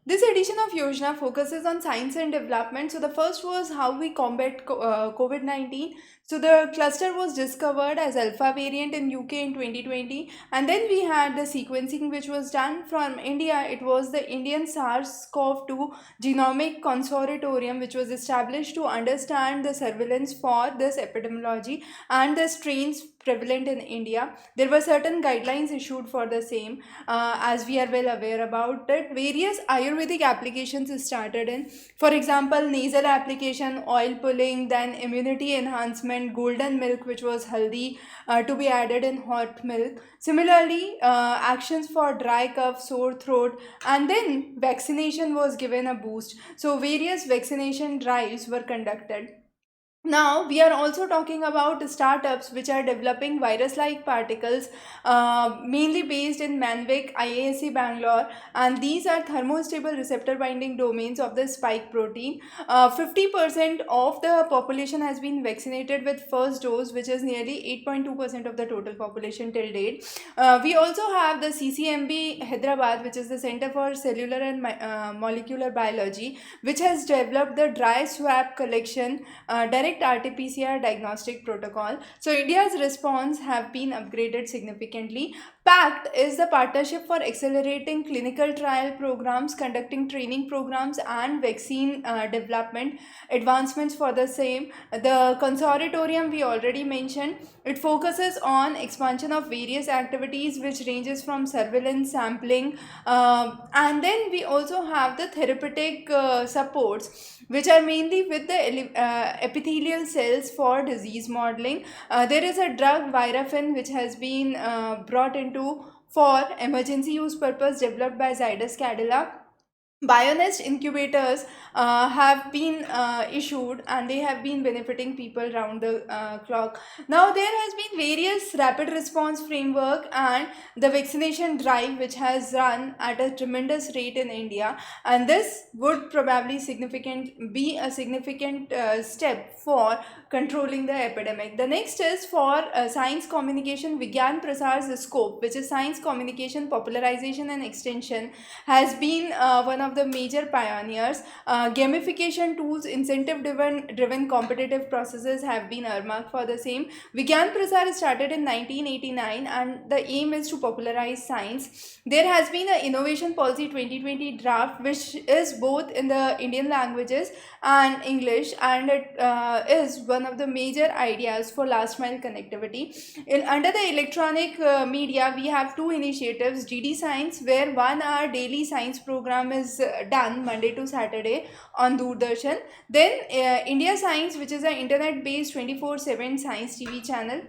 This edition of Yojana focuses on science and development. So the first was how we combat COVID-19. So the cluster was discovered as alpha variant in UK in 2020, and then we had the sequencing which was done from India. It was the Indian SARS-CoV-2 Genomic Consortium which was established to understand the surveillance for this epidemiology and the strains prevalent in India. There were certain guidelines issued for the same, as we are well aware about it. Various Ayurvedic applications is started in, for example, nasal application, oil pulling, then immunity enhancement, golden milk, which was healthy to be added in hot milk. Similarly, actions for dry cough, sore throat, and then vaccination was given a boost. So various vaccination drives were conducted. Now, we are also talking about startups which are developing virus like particles, mainly based in Manvik, IASC Bangalore, and these are thermostable receptor binding domains of the spike protein. 50% of the population has been vaccinated with first dose, which is nearly 8.2% of the total population till date. We also have the CCMB Hyderabad, which is the Center for Cellular and Molecular Biology, which has developed the dry swab collection direct RT-PCR diagnostic protocol. So India's response have been upgraded significantly. PACT is the partnership for accelerating clinical trial programs, conducting training programs and vaccine development advancements for the same. The consortium we already mentioned, it focuses on expansion of various activities which ranges from surveillance, sampling, and then we also have the therapeutic supports which are mainly with the epithelial cells for disease modeling. There is a drug Virafin which has been brought into for emergency use purpose, developed by Zydus Cadila. Bionest incubators have been issued, and they have been benefiting people round the clock. Now there has been various rapid response framework and the vaccination drive which has run at a tremendous rate in India, and this would probably be a significant step for controlling the epidemic. The next is for science communication Vigyan Prasar's scope, which is science communication popularization and extension, has been one of the major pioneers. Gamification tools, incentive driven competitive processes have been earmarked for the same. Vigyan Prasar started in 1989, and the aim is to popularize science. There has been an innovation policy 2020 draft which is both in the Indian languages and English, and it is one of the major ideas for last mile connectivity. Under the electronic media, we have two initiatives: DD Science, where 1 hour daily science program is done Monday to Saturday on Doordarshan. Then India Science, which is an internet based 24/7 science TV channel.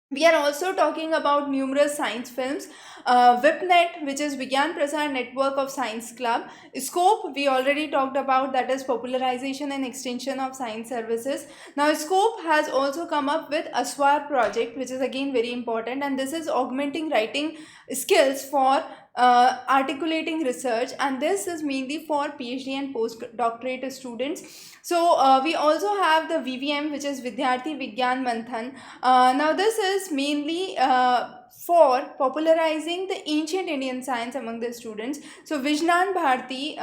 We are also talking about numerous science films. VIPNet, which is Vigyan Prasar Network of Science Club. Scope, we already talked about, that is popularization and extension of science services. Now, Scope has also come up with ASWAR project, which is again very important, and this is augmenting writing skills for articulating research, and this is mainly for PhD and postdoctorate students. So we also have the VVM, which is Vidyarthi Vigyan Manthan. Now this is mainly for popularizing the ancient Indian science among the students. So Vijnan Bharti,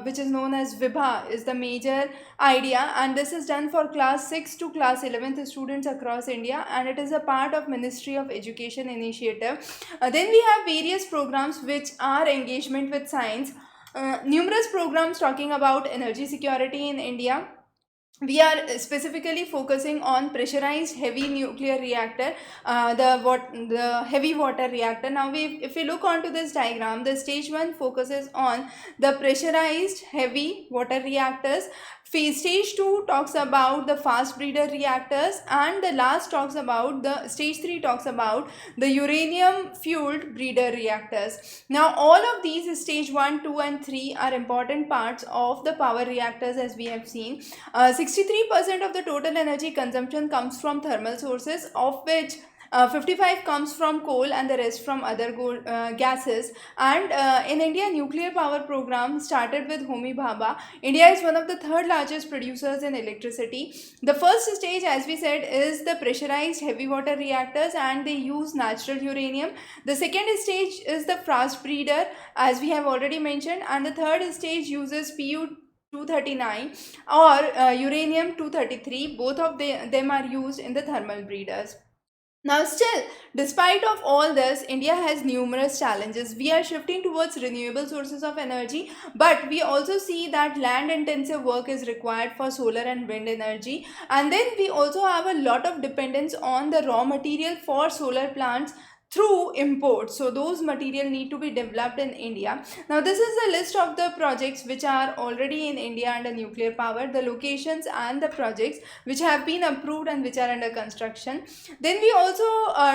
which is known as Vibha, is the major idea, and this is done for class 6 to class 11th students across India, and it is a part of Ministry of Education initiative. Then we have various programs which are engagement with science. Numerous programs talking about energy security in India. We are specifically focusing on pressurized heavy nuclear reactor, the heavy water reactor. Now, if we look onto this diagram, the stage 1 focuses on the pressurized heavy water reactors. Stage 2 talks about the fast breeder reactors, and the last talks about the stage 3 talks about the uranium fueled breeder reactors. Now, all of these stage 1, 2 and 3 are important parts of the power reactors, as we have seen. 63% of the total energy consumption comes from thermal sources, of which 55 comes from coal and the rest from other gases. And in India, nuclear power program started with Homi Bhabha. India is one of the third largest producers in electricity. The first stage, as we said, is the pressurized heavy water reactors, and they use natural uranium. The second stage is the fast breeder, as we have already mentioned, and the third stage uses Pu 239 or uranium 233. Both of them are used in the thermal breeders. Now still, despite of all this, India has numerous challenges. We are shifting towards renewable sources of energy, but we also see that land intensive work is required for solar and wind energy. And then we also have a lot of dependence on the raw material for solar plants through imports. So those material need to be developed in India. Now this is the list of the projects which are already in India under nuclear power, the locations and the projects which have been approved and which are under construction. Then we also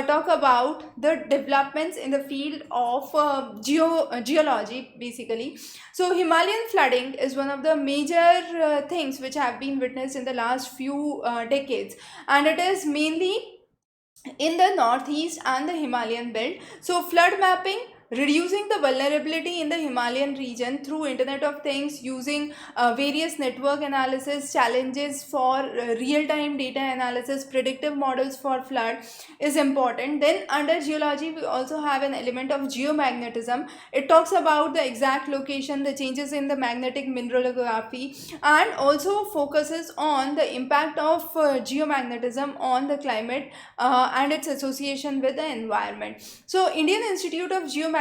talk about the developments in the field of geology basically. So Himalayan flooding is one of the major things which have been witnessed in the last few decades, and it is mainly in the northeast and the Himalayan belt. So flood mapping, reducing the vulnerability in the Himalayan region through Internet of Things, using various network analysis, challenges for real-time data analysis, predictive models for flood is important. Then under geology, we also have an element of geomagnetism. It talks about the exact location, the changes in the magnetic mineralography, and also focuses on the impact of geomagnetism on the climate and its association with the environment. So Indian Institute of Geomagnetism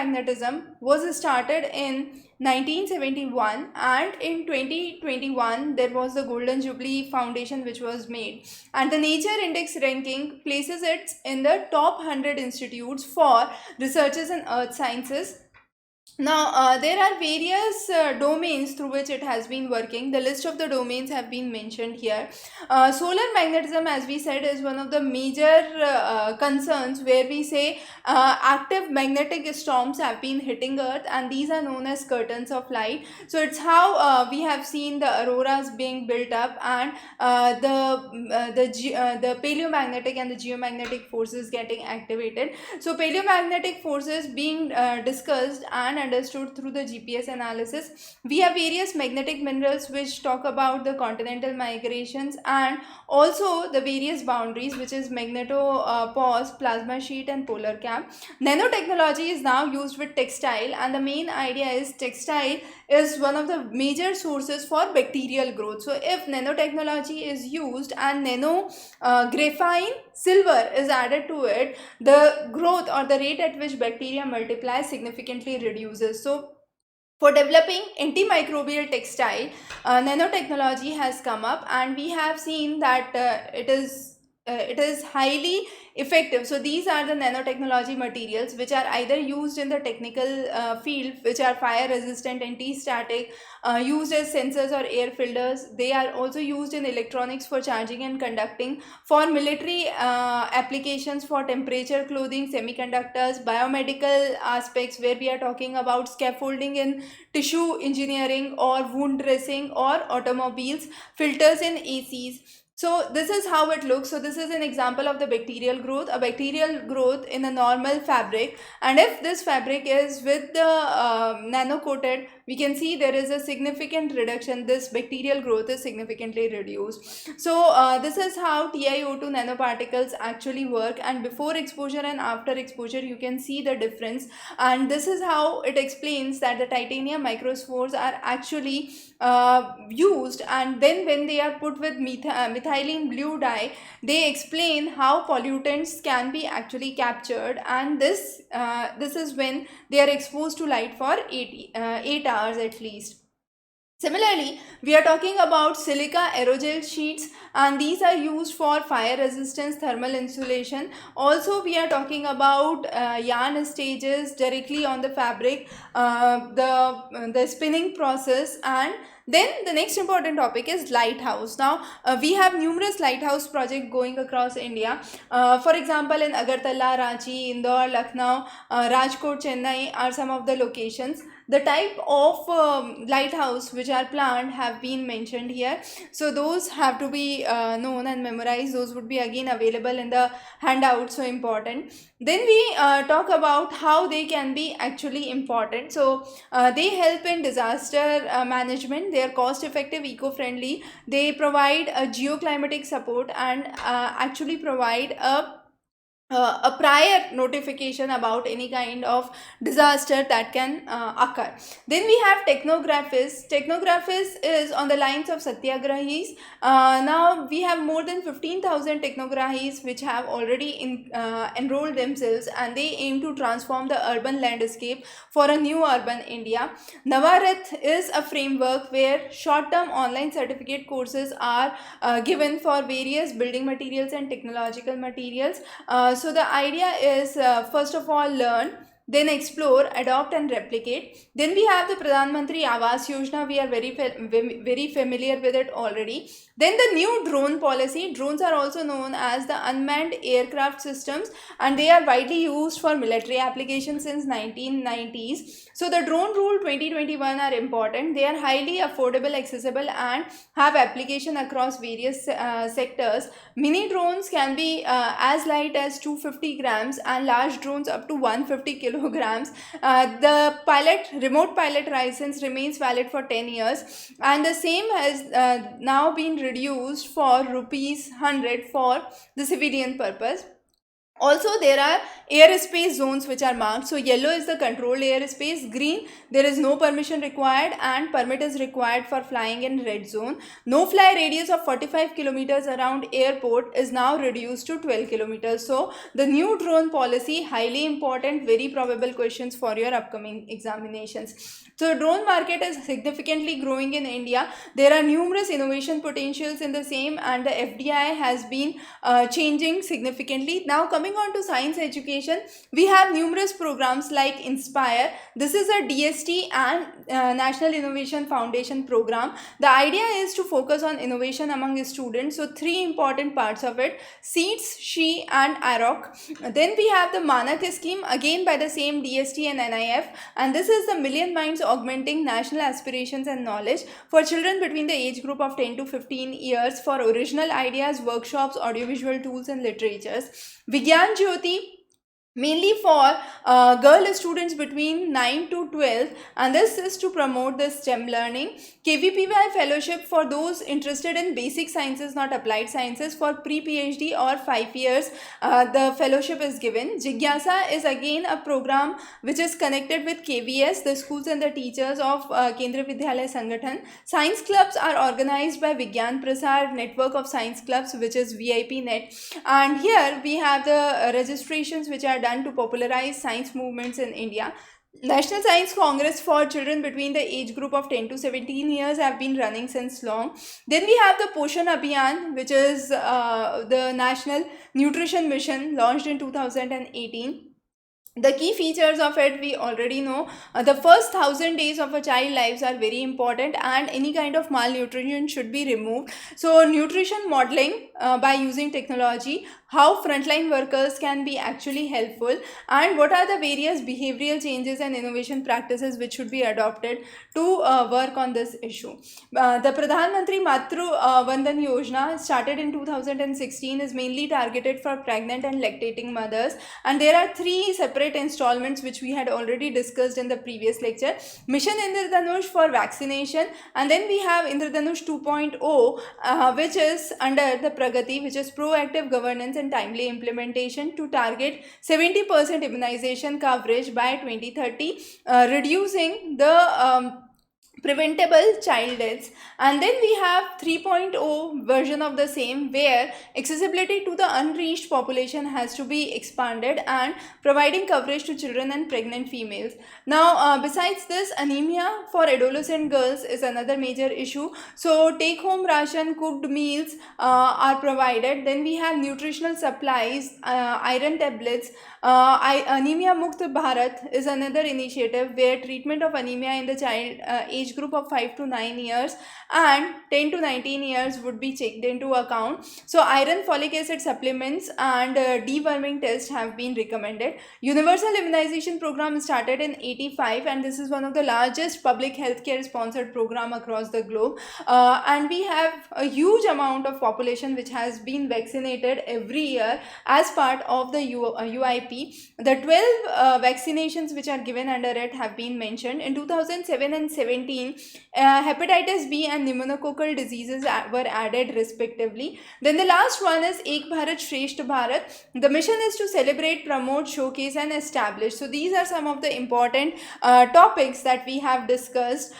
was started in 1971, and in 2021 there was the Golden Jubilee Foundation which was made, and the Nature Index ranking places it in the top 100 institutes for researchers in earth sciences. Now, there are various domains through which it has been working. The list of the domains have been mentioned here. Solar magnetism, as we said, is one of the major concerns, where we say active magnetic storms have been hitting Earth, and these are known as curtains of light. So it's how we have seen the auroras being built up, and the paleomagnetic and the geomagnetic forces getting activated. So paleomagnetic forces being discussed and understood through the GPS analysis. We have various magnetic minerals which talk about the continental migrations, and also the various boundaries, which is magnetopause, plasma sheet and polar cap. Nanotechnology is now used with textile, and the main idea is textile is one of the major sources for bacterial growth. So if nanotechnology is used and nano graphene silver is added to it, the growth or the rate at which bacteria multiply significantly reduces. So for developing antimicrobial textile, nanotechnology has come up, and we have seen that it is highly effective. So these are the nanotechnology materials which are either used in the technical field, which are fire resistant, anti-static, used as sensors or air filters. They are also used in electronics for charging and conducting, for military applications, for temperature clothing, semiconductors, biomedical aspects, where we are talking about scaffolding in tissue engineering or wound dressing, or automobiles, filters in ACs. So this is how it looks. So this is an example of the bacterial growth, a bacterial growth in a normal fabric, and if this fabric is with the nano coated, we can see there is a significant reduction. This bacterial growth is significantly reduced. So this is how TiO2 nanoparticles actually work, and before exposure and after exposure you can see the difference, and this is how it explains that the titanium microspores are actually used, and then when they are put with methylene blue dye, they explain how pollutants can be actually captured, and this is when they are exposed to light for 8 hours at least. Similarly, we are talking about silica aerogel sheets, and these are used for fire resistance, thermal insulation. Also, we are talking about yarn stages directly on the fabric, the spinning process, and then the next important topic is lighthouse. Now, we have numerous lighthouse projects going across India. For example, in Agartala, Ranchi, Indore, Lucknow, Rajkot, Chennai are some of the locations. The type of lighthouse which are planned have been mentioned here, so those have to be known and memorized. Those would be again available in the handout, so important. Then we talk about how they can be actually important. So they help in disaster management. They are cost effective, eco friendly. They provide a geoclimatic support and actually provide a prior notification about any kind of disaster that can occur. Then we have technographers. Technographers is on the lines of satyagrahis. Now we have more than 15,000 technograhis which have already enrolled themselves, and they aim to transform the urban landscape for a new urban India. Navarat is a framework where short-term online certificate courses are given for various building materials and technological materials. So the idea is, first of all, learn, then explore, adopt and replicate. Then we have the Pradhan Mantri Awas Yojana. We are very familiar with it already. Then the new drone policy. Drones are also known as the unmanned aircraft systems, and they are widely used for military applications since 1990s. So the drone rule 2021 are important. They are highly affordable, accessible and have application across various sectors. Mini drones can be as light as 250 grams and large drones up to 150 kilograms. The remote pilot license remains valid for 10 years, and the same has now been reduced for rupees 100 for the civilian purpose. Also, there are airspace zones which are marked. So yellow is the controlled airspace, green there is no permission required, and permit is required for flying in red zone. No fly radius of 45 kilometers around airport is now reduced to 12 kilometers. So the new drone policy, highly important, very probable questions for your upcoming examinations. So drone market is significantly growing in India. There are numerous innovation potentials in the same, and the FDI has been changing significantly. Now coming on to science education, we have numerous programs like Inspire. This is a DST and National Innovation Foundation program. The idea is to focus on innovation among students. So three important parts of it: SEEDS, SHE and AROC. Then we have the Manak scheme, again by the same DST and NIF, and this is the Million Minds Augmenting National Aspirations and Knowledge for children between the age group of 10 to 15 years for original ideas, workshops, audiovisual tools and literatures. Vigyan Jyoti, mainly for girl students between 9 to 12, and this is to promote the STEM learning. KVPY fellowship for those interested in basic sciences, not applied sciences, for pre-PhD or 5 years the fellowship is given. Jigyasa is again a program which is connected with KVS, the schools and the teachers of Kendriya Vidyalaya Sangathan. Science clubs are organized by Vigyan Prasar network of science clubs, which is VIP Net, and here we have the registrations which are done to popularize science movements in India. National Science Congress for children between the age group of 10 to 17 years have been running since long. Then we have the Poshan Abhiyan, which is the National Nutrition Mission launched in 2018. The key features of it we already know. The first 1,000 days of a child lives are very important, and any kind of malnutrition should be removed. So nutrition modeling by using technology, how frontline workers can be actually helpful, and what are the various behavioral changes and innovation practices which should be adopted to work on this issue. The Pradhan Mantri Matru Vandan Yojana, started in 2016, is mainly targeted for pregnant and lactating mothers, and there are three separate installments which we had already discussed in the previous lecture. Mission Indradhanush for vaccination, and then we have Indradhanush 2.0 which is under the Pragati, which is proactive governance and timely implementation to target 70% immunization coverage by 2030, reducing the preventable child deaths. And then we have 3.0 version of the same, where accessibility to the unreached population has to be expanded and providing coverage to children and pregnant females. Now besides this, anemia for adolescent girls is another major issue. So take home ration, cooked meals are provided. Then we have nutritional supplies, iron tablets. Anemia Mukt Bharat is another initiative where treatment of anemia in the child age age group of 5 to 9 years, and 10 to 19 years would be checked into account. So iron, folic acid supplements and deworming tests have been recommended. Universal immunization program started in 85, and this is one of the largest public healthcare sponsored program across the globe. And we have a huge amount of population which has been vaccinated every year as part of the UIP. The 12 vaccinations which are given under it have been mentioned. In 2007 and 17, hepatitis B and pneumococcal diseases were added respectively. Then the last one is Ek Bharat Shresth Bharat. The mission is to celebrate, promote, showcase and establish. So these are some of the important topics that we have discussed.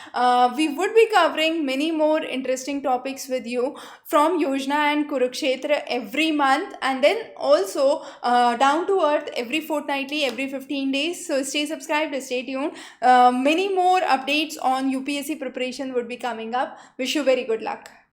We would be covering many more interesting topics with you from Yojana and Kurukshetra every month, and then also down to earth every fortnightly, every 15 days. So stay subscribed, stay tuned. Many more updates on UPSC preparation would be coming up. Wish you very good luck.